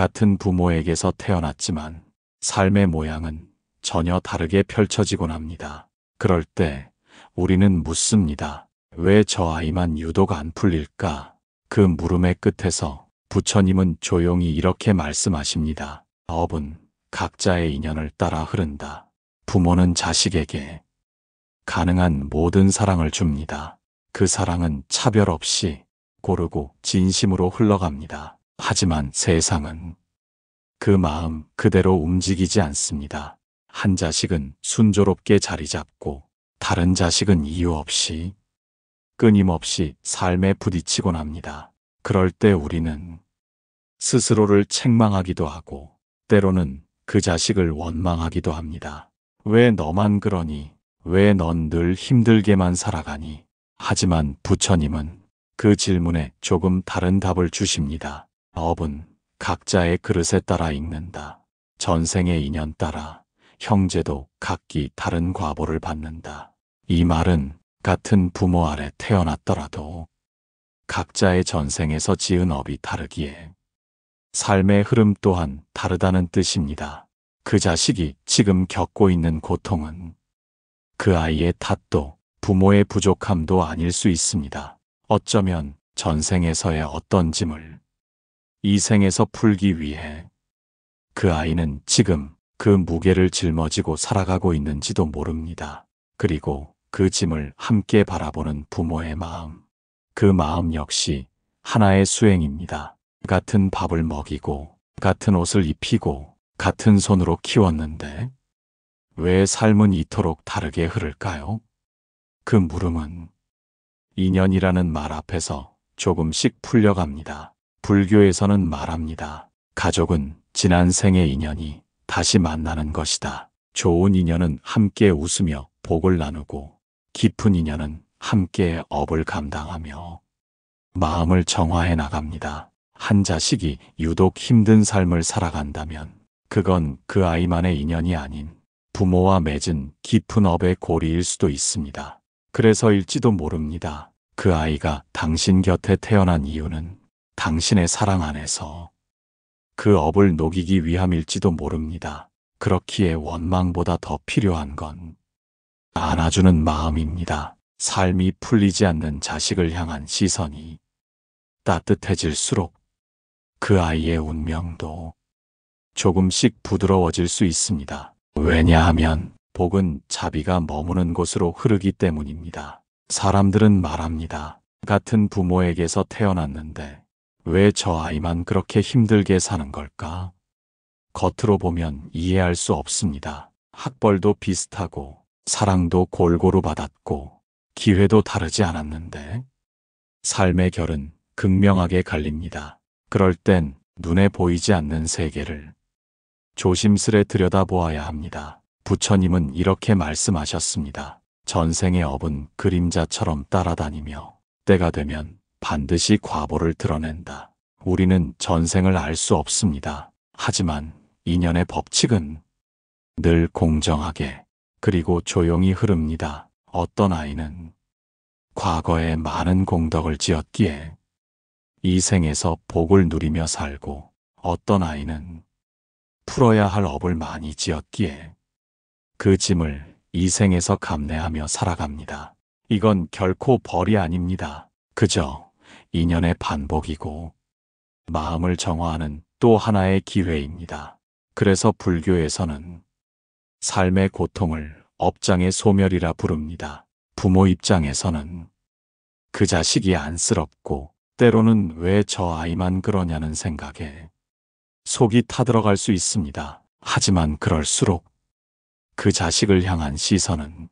같은 부모에게서 태어났지만 삶의 모양은 전혀 다르게 펼쳐지곤 합니다. 그럴 때 우리는 묻습니다. 왜 저 아이만 유독 안 풀릴까? 그 물음의 끝에서 부처님은 조용히 이렇게 말씀하십니다. 업은 각자의 인연을 따라 흐른다. 부모는 자식에게 가능한 모든 사랑을 줍니다. 그 사랑은 차별 없이 고르고 진심으로 흘러갑니다. 하지만 세상은 그 마음 그대로 움직이지 않습니다. 한 자식은 순조롭게 자리 잡고 다른 자식은 이유 없이 끊임없이 삶에 부딪히곤 합니다. 그럴 때 우리는 스스로를 책망하기도 하고 때로는 그 자식을 원망하기도 합니다. 왜 너만 그러니? 왜 넌 늘 힘들게만 살아가니? 하지만 부처님은 그 질문에 조금 다른 답을 주십니다. 업은 각자의 그릇에 따라 익는다. 전생의 인연 따라 형제도 각기 다른 과보를 받는다. 이 말은 같은 부모 아래 태어났더라도 각자의 전생에서 지은 업이 다르기에 삶의 흐름 또한 다르다는 뜻입니다. 그 자식이 지금 겪고 있는 고통은 그 아이의 탓도 부모의 부족함도 아닐 수 있습니다. 어쩌면 전생에서의 어떤 짐을 이 생에서 풀기 위해 그 아이는 지금 그 무게를 짊어지고 살아가고 있는지도 모릅니다. 그리고 그 짐을 함께 바라보는 부모의 마음, 그 마음 역시 하나의 수행입니다. 같은 밥을 먹이고 같은 옷을 입히고 같은 손으로 키웠는데 왜 삶은 이토록 다르게 흐를까요? 그 물음은 인연이라는 말 앞에서 조금씩 풀려갑니다. 불교에서는 말합니다. 가족은 지난 생의 인연이 다시 만나는 것이다. 좋은 인연은 함께 웃으며 복을 나누고 깊은 인연은 함께 업을 감당하며 마음을 정화해 나갑니다. 한 자식이 유독 힘든 삶을 살아간다면 그건 그 아이만의 인연이 아닌 부모와 맺은 깊은 업의 고리일 수도 있습니다. 그래서일지도 모릅니다. 그 아이가 당신 곁에 태어난 이유는 당신의 사랑 안에서 그 업을 녹이기 위함일지도 모릅니다. 그렇기에 원망보다 더 필요한 건 안아주는 마음입니다. 삶이 풀리지 않는 자식을 향한 시선이 따뜻해질수록 그 아이의 운명도 조금씩 부드러워질 수 있습니다. 왜냐하면 복은 자비가 머무는 곳으로 흐르기 때문입니다. 사람들은 말합니다. 같은 부모에게서 태어났는데 왜 저 아이만 그렇게 힘들게 사는 걸까? 겉으로 보면 이해할 수 없습니다. 학벌도 비슷하고 사랑도 골고루 받았고 기회도 다르지 않았는데 삶의 결은 극명하게 갈립니다. 그럴 땐 눈에 보이지 않는 세계를 조심스레 들여다보아야 합니다. 부처님은 이렇게 말씀하셨습니다. 전생의 업은 그림자처럼 따라다니며 때가 되면 반드시 과보를 드러낸다. 우리는 전생을 알 수 없습니다. 하지만 인연의 법칙은 늘 공정하게 그리고 조용히 흐릅니다. 어떤 아이는 과거에 많은 공덕을 지었기에 이 생에서 복을 누리며 살고 어떤 아이는 풀어야 할 업을 많이 지었기에 그 짐을 이 생에서 감내하며 살아갑니다. 이건 결코 벌이 아닙니다. 그저 인연의 반복이고 마음을 정화하는 또 하나의 기회입니다. 그래서 불교에서는 삶의 고통을 업장의 소멸이라 부릅니다. 부모 입장에서는 그 자식이 안쓰럽고 때로는 왜 저 아이만 그러냐는 생각에 속이 타들어갈 수 있습니다. 하지만 그럴수록 그 자식을 향한 시선은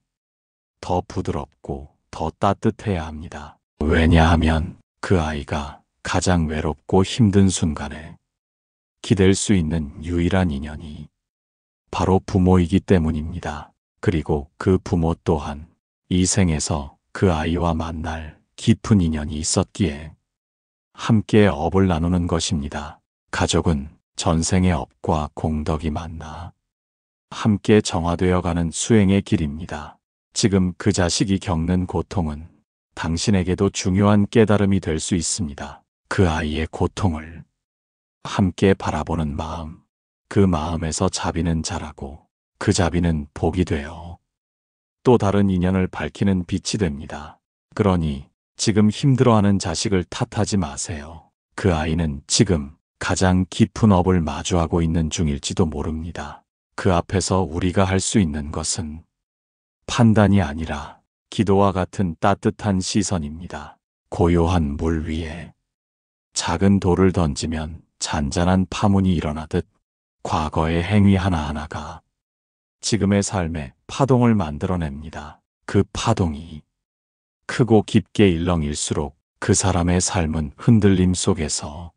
더 부드럽고 더 따뜻해야 합니다. 왜냐하면 그 아이가 가장 외롭고 힘든 순간에 기댈 수 있는 유일한 인연이 바로 부모이기 때문입니다. 그리고 그 부모 또한 이 생에서 그 아이와 만날 깊은 인연이 있었기에 함께 업을 나누는 것입니다. 가족은 전생의 업과 공덕이 만나 함께 정화되어 가는 수행의 길입니다. 지금 그 자식이 겪는 고통은 당신에게도 중요한 깨달음이 될 수 있습니다. 그 아이의 고통을 함께 바라보는 마음, 그 마음에서 자비는 자라고 그 자비는 복이 되어 또 다른 인연을 밝히는 빛이 됩니다. 그러니 지금 힘들어하는 자식을 탓하지 마세요. 그 아이는 지금 가장 깊은 업을 마주하고 있는 중일지도 모릅니다. 그 앞에서 우리가 할 수 있는 것은 판단이 아니라 기도와 같은 따뜻한 시선입니다. 고요한 물 위에 작은 돌을 던지면 잔잔한 파문이 일어나듯 과거의 행위 하나하나가 지금의 삶에 파동을 만들어냅니다. 그 파동이 크고 깊게 일렁일수록 그 사람의 삶은 흔들림 속에서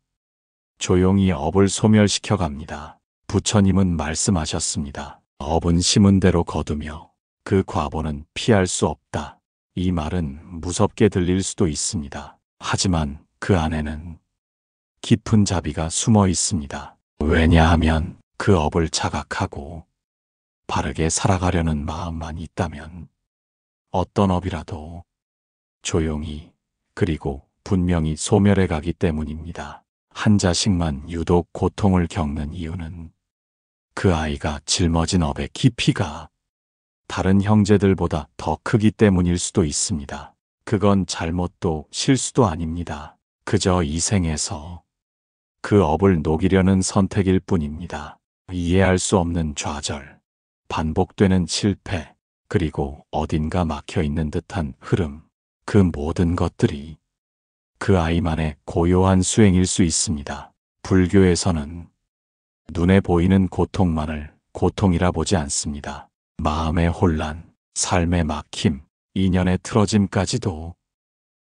조용히 업을 소멸시켜 갑니다. 부처님은 말씀하셨습니다. 업은 심은 대로 거두며 그 과보는 피할 수 없다. 이 말은 무섭게 들릴 수도 있습니다. 하지만 그 안에는 깊은 자비가 숨어 있습니다. 왜냐하면 그 업을 자각하고 바르게 살아가려는 마음만 있다면 어떤 업이라도 조용히 그리고 분명히 소멸해 가기 때문입니다. 한 자식만 유독 고통을 겪는 이유는 그 아이가 짊어진 업의 깊이가 다른 형제들보다 더 크기 때문일 수도 있습니다. 그건 잘못도 실수도 아닙니다. 그저 이 생에서 그 업을 녹이려는 선택일 뿐입니다. 이해할 수 없는 좌절, 반복되는 실패, 그리고 어딘가 막혀 있는 듯한 흐름, 그 모든 것들이 그 아이만의 고요한 수행일 수 있습니다. 불교에서는 눈에 보이는 고통만을 고통이라 보지 않습니다. 마음의 혼란, 삶의 막힘, 인연의 틀어짐까지도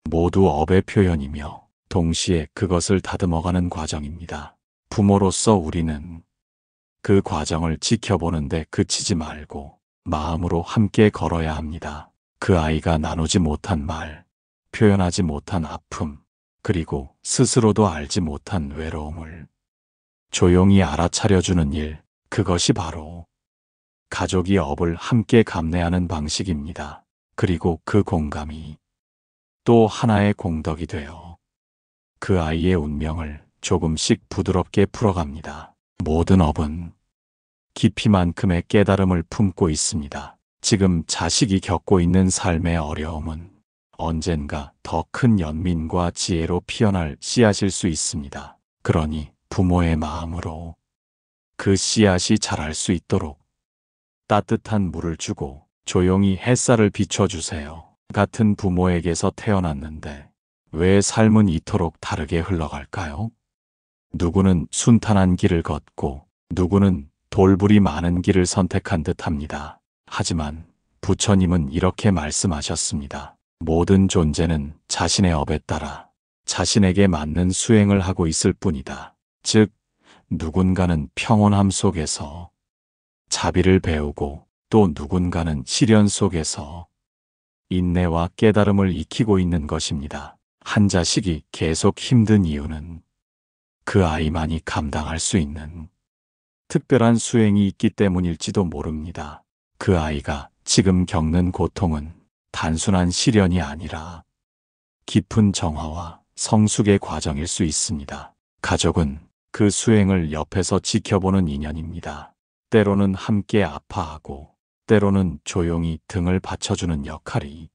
모두 업의 표현이며 동시에 그것을 다듬어가는 과정입니다. 부모로서 우리는 그 과정을 지켜보는데 그치지 말고 마음으로 함께 걸어야 합니다. 그 아이가 나누지 못한 말, 표현하지 못한 아픔, 그리고 스스로도 알지 못한 외로움을 조용히 알아차려주는 일, 그것이 바로 가족이 업을 함께 감내하는 방식입니다. 그리고 그 공감이 또 하나의 공덕이 되어 그 아이의 운명을 조금씩 부드럽게 풀어갑니다. 모든 업은 깊이만큼의 깨달음을 품고 있습니다. 지금 자식이 겪고 있는 삶의 어려움은 언젠가 더 큰 연민과 지혜로 피어날 씨앗일 수 있습니다. 그러니 부모의 마음으로 그 씨앗이 자랄 수 있도록 따뜻한 물을 주고 조용히 햇살을 비춰주세요. 같은 부모에게서 태어났는데 왜 삶은 이토록 다르게 흘러갈까요? 누구는 순탄한 길을 걷고 누구는 돌불이 많은 길을 선택한 듯합니다. 하지만 부처님은 이렇게 말씀하셨습니다. 모든 존재는 자신의 업에 따라 자신에게 맞는 수행을 하고 있을 뿐이다. 즉, 누군가는 평온함 속에서 자비를 배우고 또 누군가는 시련 속에서 인내와 깨달음을 익히고 있는 것입니다. 한 자식이 계속 힘든 이유는 그 아이만이 감당할 수 있는 특별한 수행이 있기 때문일지도 모릅니다. 그 아이가 지금 겪는 고통은 단순한 시련이 아니라 깊은 정화와 성숙의 과정일 수 있습니다. 가족은 그 수행을 옆에서 지켜보는 인연입니다. 때로는 함께 아파하고 때로는 조용히 등을 받쳐주는 역할이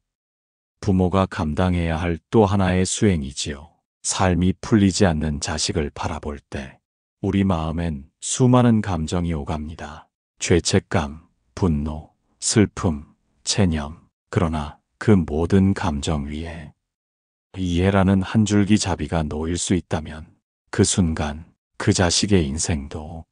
부모가 감당해야 할 또 하나의 수행이지요. 삶이 풀리지 않는 자식을 바라볼 때 우리 마음엔 수많은 감정이 오갑니다. 죄책감, 분노, 슬픔, 체념. 그러나 그 모든 감정 위에 이해라는 한 줄기 자비가 놓일 수 있다면 그 순간 그 자식의 인생도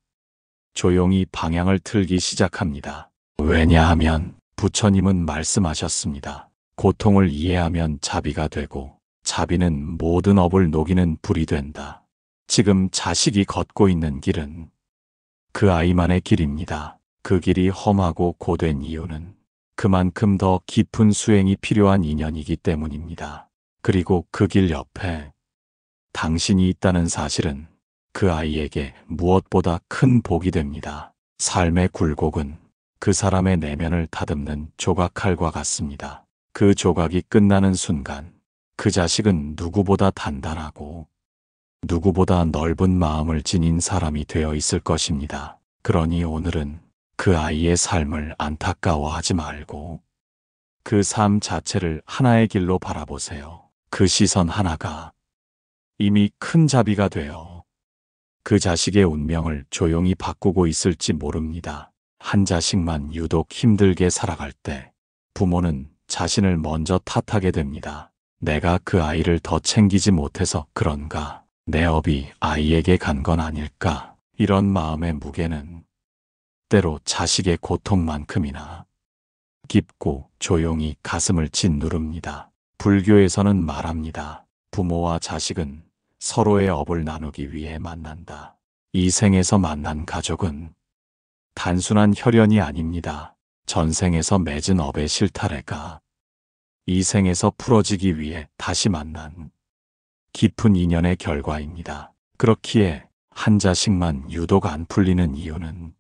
조용히 방향을 틀기 시작합니다. 왜냐하면 부처님은 말씀하셨습니다. 고통을 이해하면 자비가 되고 자비는 모든 업을 녹이는 불이 된다. 지금 자식이 걷고 있는 길은 그 아이만의 길입니다. 그 길이 험하고 고된 이유는 그만큼 더 깊은 수행이 필요한 인연이기 때문입니다. 그리고 그 길 옆에 당신이 있다는 사실은 그 아이에게 무엇보다 큰 복이 됩니다. 삶의 굴곡은 그 사람의 내면을 다듬는 조각칼과 같습니다. 그 조각이 끝나는 순간 그 자식은 누구보다 단단하고 누구보다 넓은 마음을 지닌 사람이 되어 있을 것입니다. 그러니 오늘은 그 아이의 삶을 안타까워하지 말고 그 삶 자체를 하나의 길로 바라보세요. 그 시선 하나가 이미 큰 자비가 되어 그 자식의 운명을 조용히 바꾸고 있을지 모릅니다. 한 자식만 유독 힘들게 살아갈 때 부모는 자신을 먼저 탓하게 됩니다. 내가 그 아이를 더 챙기지 못해서 그런가? 내 업이 아이에게 간 건 아닐까? 이런 마음의 무게는 때로 자식의 고통만큼이나 깊고 조용히 가슴을 짓누릅니다. 불교에서는 말합니다. 부모와 자식은 서로의 업을 나누기 위해 만난다. 이 생에서 만난 가족은 단순한 혈연이 아닙니다. 전생에서 맺은 업의 실타래가 이 생에서 풀어지기 위해 다시 만난 깊은 인연의 결과입니다. 그렇기에 한 자식만 유독 안 풀리는 이유는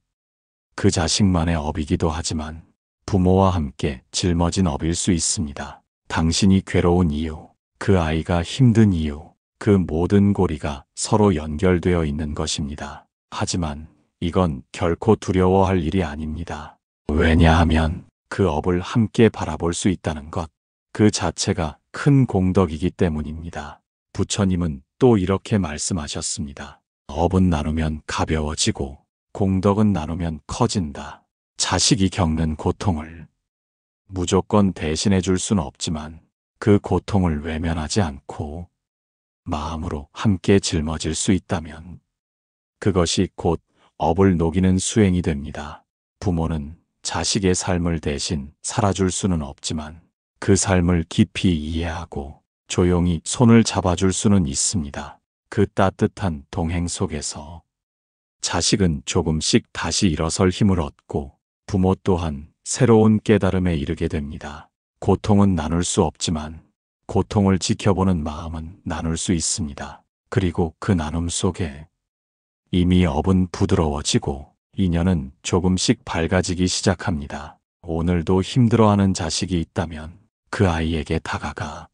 그 자식만의 업이기도 하지만 부모와 함께 짊어진 업일 수 있습니다. 당신이 괴로운 이유, 그 아이가 힘든 이유, 그 모든 고리가 서로 연결되어 있는 것입니다. 하지만 이건 결코 두려워할 일이 아닙니다. 왜냐하면 그 업을 함께 바라볼 수 있다는 것, 그 자체가 큰 공덕이기 때문입니다. 부처님은 또 이렇게 말씀하셨습니다. 업은 나누면 가벼워지고 공덕은 나누면 커진다. 자식이 겪는 고통을 무조건 대신해 줄 수는 없지만 그 고통을 외면하지 않고 마음으로 함께 짊어질 수 있다면 그것이 곧 업을 녹이는 수행이 됩니다. 부모는 자식의 삶을 대신 살아줄 수는 없지만 그 삶을 깊이 이해하고 조용히 손을 잡아줄 수는 있습니다. 그 따뜻한 동행 속에서 자식은 조금씩 다시 일어설 힘을 얻고 부모 또한 새로운 깨달음에 이르게 됩니다. 고통은 나눌 수 없지만 고통을 지켜보는 마음은 나눌 수 있습니다. 그리고 그 나눔 속에 이미 업은 부드러워지고 인연은 조금씩 밝아지기 시작합니다. 오늘도 힘들어하는 자식이 있다면 그 아이에게 다가가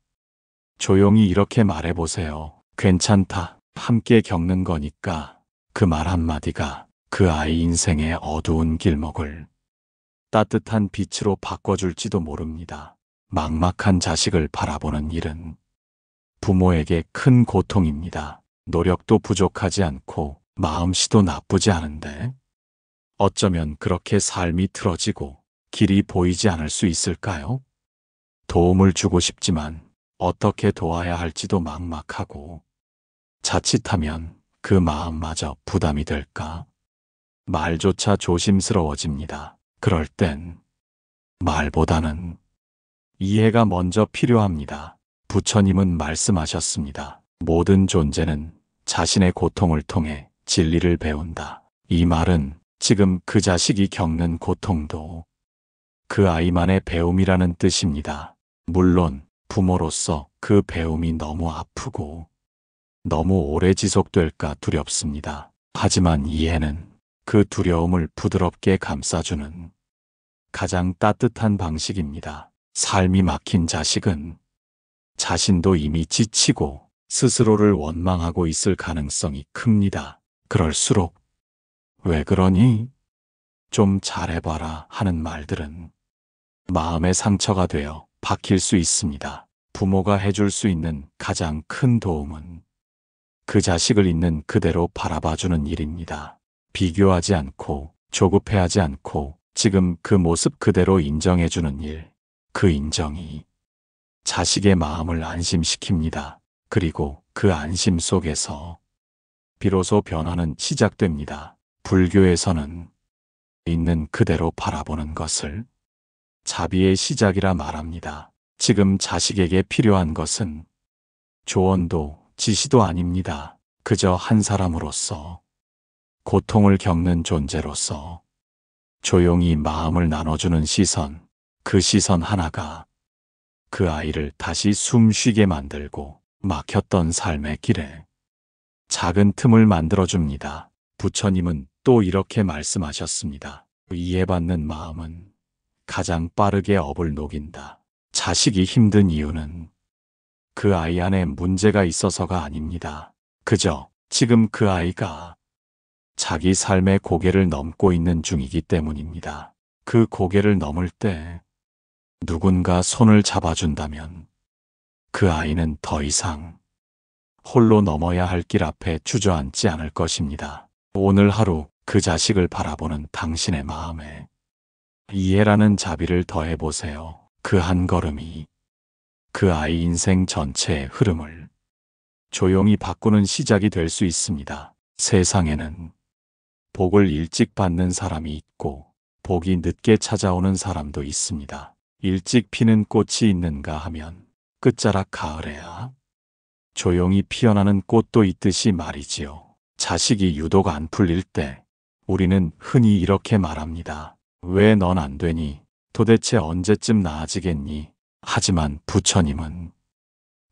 조용히 이렇게 말해보세요. 괜찮다. 함께 겪는 거니까. 그 말 한마디가 그 아이 인생의 어두운 길목을 따뜻한 빛으로 바꿔줄지도 모릅니다. 막막한 자식을 바라보는 일은 부모에게 큰 고통입니다. 노력도 부족하지 않고 마음씨도 나쁘지 않은데 어쩌면 그렇게 삶이 틀어지고 길이 보이지 않을 수 있을까요? 도움을 주고 싶지만 어떻게 도와야 할지도 막막하고 자칫하면 그 마음마저 부담이 될까? 말조차 조심스러워집니다. 그럴 땐 말보다는 이해가 먼저 필요합니다. 부처님은 말씀하셨습니다. 모든 존재는 자신의 고통을 통해 진리를 배운다. 이 말은 지금 그 자식이 겪는 고통도 그 아이만의 배움이라는 뜻입니다. 물론 부모로서 그 배움이 너무 아프고 너무 오래 지속될까 두렵습니다. 하지만 이해는 그 두려움을 부드럽게 감싸주는 가장 따뜻한 방식입니다. 삶이 막힌 자식은 자신도 이미 지치고 스스로를 원망하고 있을 가능성이 큽니다. 그럴수록 왜 그러니? 좀 잘해봐라 하는 말들은 마음의 상처가 되어 박힐 수 있습니다. 부모가 해줄 수 있는 가장 큰 도움은 그 자식을 있는 그대로 바라봐주는 일입니다. 비교하지 않고 조급해하지 않고 지금 그 모습 그대로 인정해주는 일. 그 인정이 자식의 마음을 안심시킵니다. 그리고 그 안심 속에서 비로소 변화는 시작됩니다. 불교에서는 있는 그대로 바라보는 것을 자비의 시작이라 말합니다. 지금 자식에게 필요한 것은 조언도 지시도 아닙니다. 그저 한 사람으로서 고통을 겪는 존재로서 조용히 마음을 나눠주는 시선, 그 시선 하나가 그 아이를 다시 숨 쉬게 만들고 막혔던 삶의 길에 작은 틈을 만들어줍니다. 부처님은 또 이렇게 말씀하셨습니다. 이해받는 마음은 가장 빠르게 업을 녹인다. 자식이 힘든 이유는 그 아이 안에 문제가 있어서가 아닙니다. 그저 지금 그 아이가 자기 삶의 고개를 넘고 있는 중이기 때문입니다. 그 고개를 넘을 때 누군가 손을 잡아준다면 그 아이는 더 이상 홀로 넘어야 할 길 앞에 주저앉지 않을 것입니다. 오늘 하루 그 자식을 바라보는 당신의 마음에 이해라는 자비를 더해보세요. 그 한 걸음이 그 아이 인생 전체의 흐름을 조용히 바꾸는 시작이 될 수 있습니다. 세상에는 복을 일찍 받는 사람이 있고 복이 늦게 찾아오는 사람도 있습니다. 일찍 피는 꽃이 있는가 하면 끝자락 가을에야 조용히 피어나는 꽃도 있듯이 말이지요. 자식이 유독 안 풀릴 때 우리는 흔히 이렇게 말합니다. 왜 넌 안 되니? 도대체 언제쯤 나아지겠니? 하지만 부처님은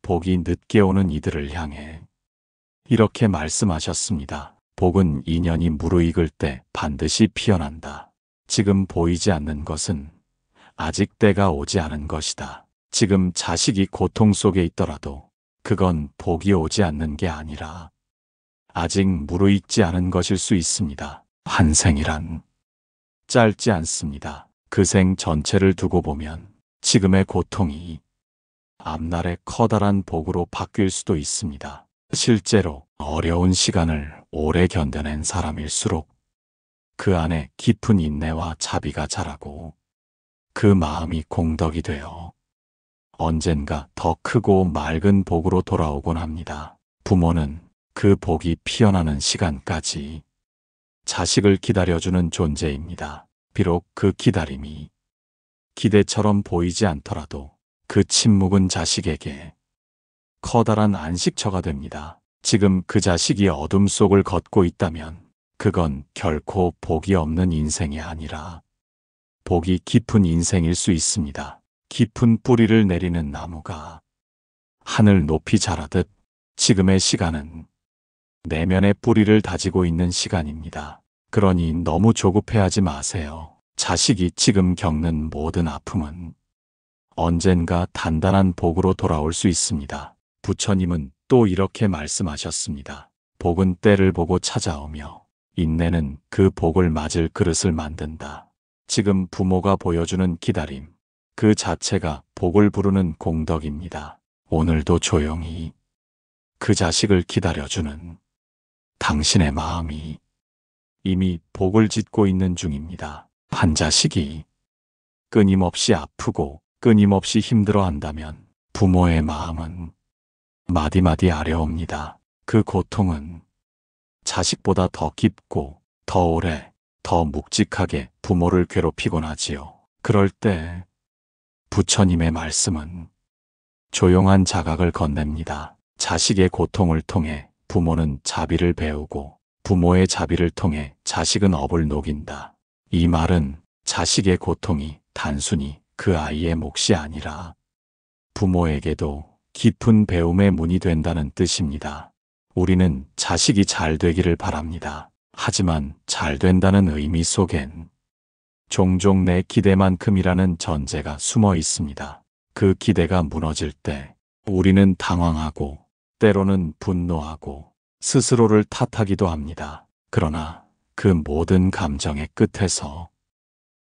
복이 늦게 오는 이들을 향해 이렇게 말씀하셨습니다. 복은 인연이 무르익을 때 반드시 피어난다. 지금 보이지 않는 것은 아직 때가 오지 않은 것이다. 지금 자식이 고통 속에 있더라도 그건 복이 오지 않는 게 아니라 아직 무르익지 않은 것일 수 있습니다. 한 생이란 짧지 않습니다. 그 생 전체를 두고 보면 지금의 고통이 앞날의 커다란 복으로 바뀔 수도 있습니다. 실제로 어려운 시간을 오래 견뎌낸 사람일수록 그 안에 깊은 인내와 자비가 자라고 그 마음이 공덕이 되어 언젠가 더 크고 맑은 복으로 돌아오곤 합니다. 부모는 그 복이 피어나는 시간까지 자식을 기다려주는 존재입니다. 비록 그 기다림이 기대처럼 보이지 않더라도 그 침묵은 자식에게 커다란 안식처가 됩니다. 지금 그 자식이 어둠 속을 걷고 있다면 그건 결코 복이 없는 인생이 아니라 복이 깊은 인생일 수 있습니다. 깊은 뿌리를 내리는 나무가 하늘 높이 자라듯 지금의 시간은 내면의 뿌리를 다지고 있는 시간입니다. 그러니 너무 조급해하지 마세요. 자식이 지금 겪는 모든 아픔은 언젠가 단단한 복으로 돌아올 수 있습니다. 부처님은 또 이렇게 말씀하셨습니다. 복은 때를 보고 찾아오며 인내는 그 복을 맞을 그릇을 만든다. 지금 부모가 보여주는 기다림, 그 자체가 복을 부르는 공덕입니다. 오늘도 조용히 그 자식을 기다려주는 당신의 마음이 이미 복을 짓고 있는 중입니다. 한 자식이 끊임없이 아프고 끊임없이 힘들어한다면 부모의 마음은 마디마디 아려옵니다. 그 고통은 자식보다 더 깊고 더 오래, 더 묵직하게 부모를 괴롭히곤 하지요. 그럴 때 부처님의 말씀은 조용한 자각을 건넵니다. 자식의 고통을 통해 부모는 자비를 배우고 부모의 자비를 통해 자식은 업을 녹인다. 이 말은 자식의 고통이 단순히 그 아이의 몫이 아니라 부모에게도 깊은 배움의 문이 된다는 뜻입니다. 우리는 자식이 잘 되기를 바랍니다. 하지만 잘 된다는 의미 속엔 종종 내 기대만큼이라는 전제가 숨어 있습니다. 그 기대가 무너질 때 우리는 당황하고 때로는 분노하고 스스로를 탓하기도 합니다. 그러나 그 모든 감정의 끝에서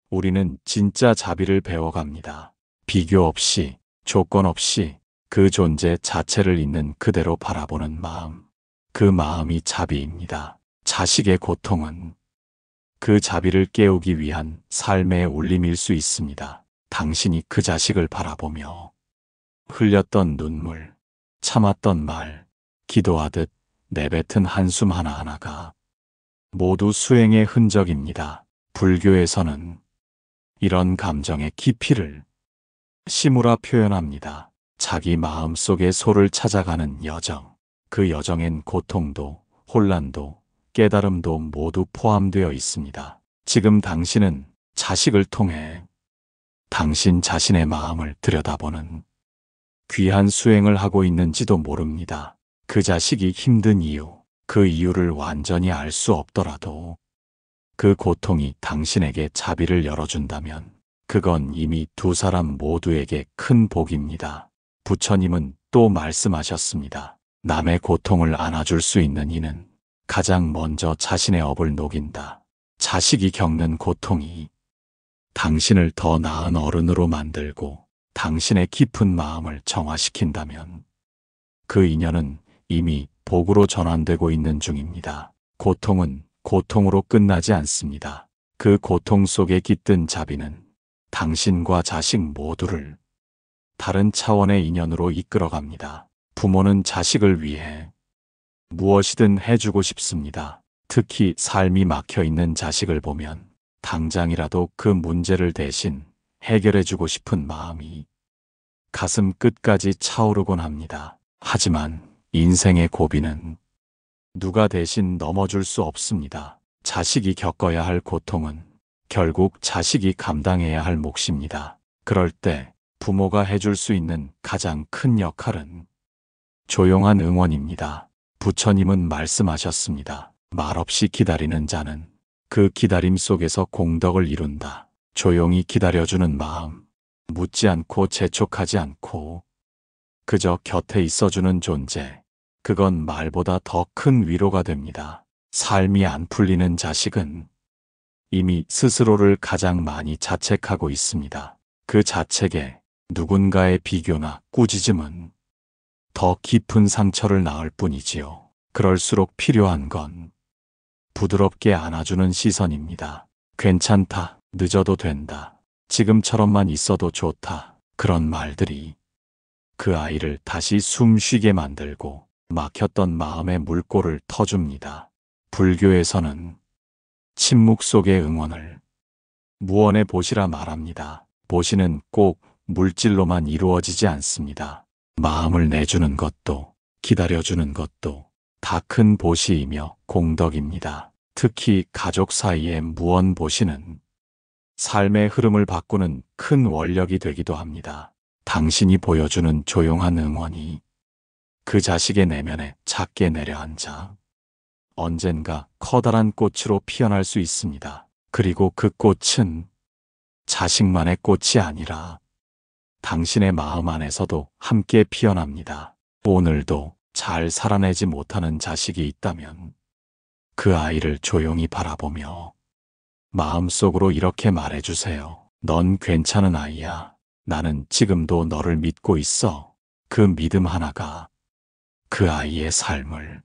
우리는 진짜 자비를 배워갑니다. 비교 없이, 조건 없이 그 존재 자체를 있는 그대로 바라보는 마음. 그 마음이 자비입니다. 자식의 고통은 그 자비를 깨우기 위한 삶의 울림일 수 있습니다. 당신이 그 자식을 바라보며 흘렸던 눈물, 참았던 말, 기도하듯 내뱉은 한숨 하나하나가 모두 수행의 흔적입니다. 불교에서는 이런 감정의 깊이를 시무라 표현합니다. 자기 마음속의 소를 찾아가는 여정. 그 여정엔 고통도, 혼란도, 깨달음도 모두 포함되어 있습니다. 지금 당신은 자식을 통해 당신 자신의 마음을 들여다보는 귀한 수행을 하고 있는지도 모릅니다. 그 자식이 힘든 이유, 그 이유를 완전히 알 수 없더라도 그 고통이 당신에게 자비를 열어준다면 그건 이미 두 사람 모두에게 큰 복입니다. 부처님은 또 말씀하셨습니다. 남의 고통을 안아줄 수 있는 이는 가장 먼저 자신의 업을 녹인다. 자식이 겪는 고통이 당신을 더 나은 어른으로 만들고 당신의 깊은 마음을 정화시킨다면 그 인연은 이미 복으로 전환되고 있는 중입니다. 고통은 고통으로 끝나지 않습니다. 그 고통 속에 깃든 자비는 당신과 자식 모두를 다른 차원의 인연으로 이끌어갑니다. 부모는 자식을 위해 무엇이든 해주고 싶습니다. 특히 삶이 막혀 있는 자식을 보면 당장이라도 그 문제를 대신 해결해주고 싶은 마음이 가슴 끝까지 차오르곤 합니다. 하지만 인생의 고비는 누가 대신 넘어줄 수 없습니다. 자식이 겪어야 할 고통은 결국 자식이 감당해야 할 몫입니다. 그럴 때 부모가 해줄 수 있는 가장 큰 역할은 조용한 응원입니다. 부처님은 말씀하셨습니다. 말없이 기다리는 자는 그 기다림 속에서 공덕을 이룬다. 조용히 기다려주는 마음, 묻지 않고 재촉하지 않고 그저 곁에 있어주는 존재, 그건 말보다 더 큰 위로가 됩니다. 삶이 안 풀리는 자식은 이미 스스로를 가장 많이 자책하고 있습니다. 그 자책에 누군가의 비교나 꾸짖음은 더 깊은 상처를 낳을 뿐이지요. 그럴수록 필요한 건 부드럽게 안아주는 시선입니다. 괜찮다, 늦어도 된다, 지금처럼만 있어도 좋다. 그런 말들이 그 아이를 다시 숨 쉬게 만들고 막혔던 마음의 물꼬를 터줍니다. 불교에서는 침묵 속의 응원을 무언의 보시라 말합니다. 보시는 꼭 물질로만 이루어지지 않습니다. 마음을 내주는 것도 기다려주는 것도 다 큰 보시이며 공덕입니다. 특히 가족 사이의 무언 보시는 삶의 흐름을 바꾸는 큰 원력이 되기도 합니다. 당신이 보여주는 조용한 응원이 그 자식의 내면에 작게 내려앉아 언젠가 커다란 꽃으로 피어날 수 있습니다. 그리고 그 꽃은 자식만의 꽃이 아니라 당신의 마음 안에서도 함께 피어납니다. 오늘도 잘 살아내지 못하는 자식이 있다면 그 아이를 조용히 바라보며 마음속으로 이렇게 말해주세요. 넌 괜찮은 아이야. 나는 지금도 너를 믿고 있어. 그 믿음 하나가 그 아이의 삶을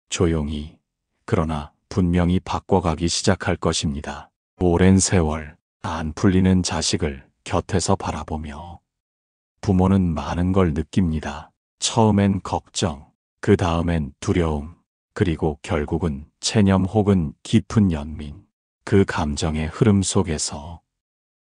조용히 그러나 분명히 바꿔가기 시작할 것입니다. 오랜 세월 안 풀리는 자식을 곁에서 바라보며 부모는 많은 걸 느낍니다. 처음엔 걱정, 그 다음엔 두려움, 그리고 결국은 체념 혹은 깊은 연민. 그 감정의 흐름 속에서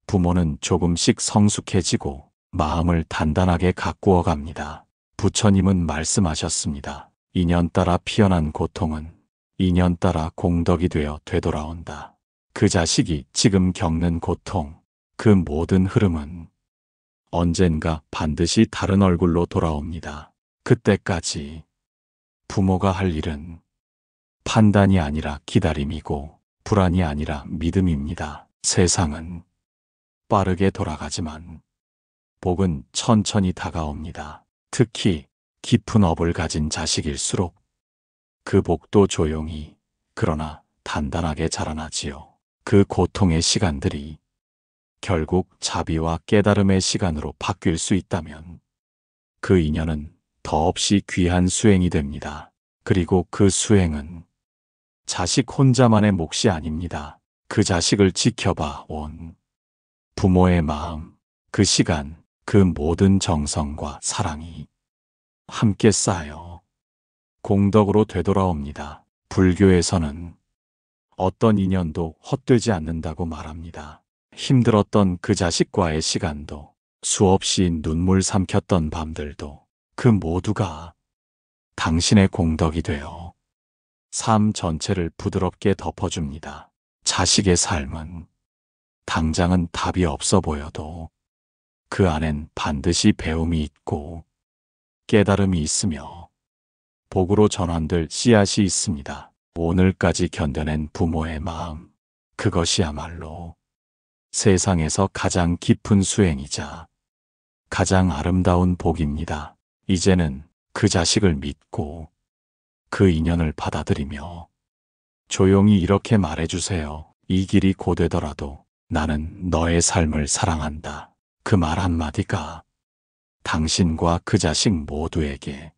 부모는 조금씩 성숙해지고 마음을 단단하게 가꾸어 갑니다. 부처님은 말씀하셨습니다. 인연 따라 피어난 고통은 인연 따라 공덕이 되어 되돌아온다. 그 자식이 지금 겪는 고통, 그 모든 흐름은 언젠가 반드시 다른 얼굴로 돌아옵니다. 그때까지 부모가 할 일은 판단이 아니라 기다림이고 불안이 아니라 믿음입니다. 세상은 빠르게 돌아가지만 복은 천천히 다가옵니다. 특히 깊은 업을 가진 자식일수록 그 복도 조용히 그러나 단단하게 자라나지요. 그 고통의 시간들이 결국 자비와 깨달음의 시간으로 바뀔 수 있다면 그 인연은 더없이 귀한 수행이 됩니다. 그리고 그 수행은 자식 혼자만의 몫이 아닙니다. 그 자식을 지켜봐 온 부모의 마음, 그 시간, 그 모든 정성과 사랑이 함께 쌓여 공덕으로 되돌아옵니다. 불교에서는 어떤 인연도 헛되지 않는다고 말합니다. 힘들었던 그 자식과의 시간도, 수없이 눈물 삼켰던 밤들도 그 모두가 당신의 공덕이 되어 삶 전체를 부드럽게 덮어줍니다. 자식의 삶은 당장은 답이 없어 보여도 그 안엔 반드시 배움이 있고 깨달음이 있으며 복으로 전환될 씨앗이 있습니다. 오늘까지 견뎌낸 부모의 마음, 그것이야말로 세상에서 가장 깊은 수행이자 가장 아름다운 복입니다. 이제는 그 자식을 믿고 그 인연을 받아들이며 조용히 이렇게 말해주세요. 이 길이 고되더라도 나는 너의 삶을 사랑한다. 그 말 한마디가 당신과 그 자식 모두에게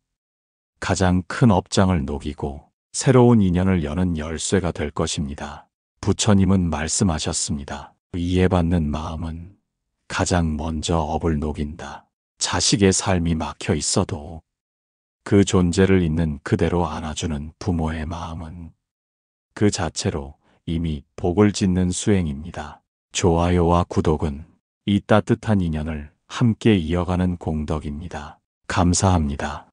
가장 큰 업장을 녹이고 새로운 인연을 여는 열쇠가 될 것입니다. 부처님은 말씀하셨습니다. 이해받는 마음은 가장 먼저 업을 녹인다. 자식의 삶이 막혀 있어도 그 존재를 있는 그대로 안아주는 부모의 마음은 그 자체로 이미 복을 짓는 수행입니다. 좋아요와 구독은 이 따뜻한 인연을 함께 이어가는 공덕입니다. 감사합니다.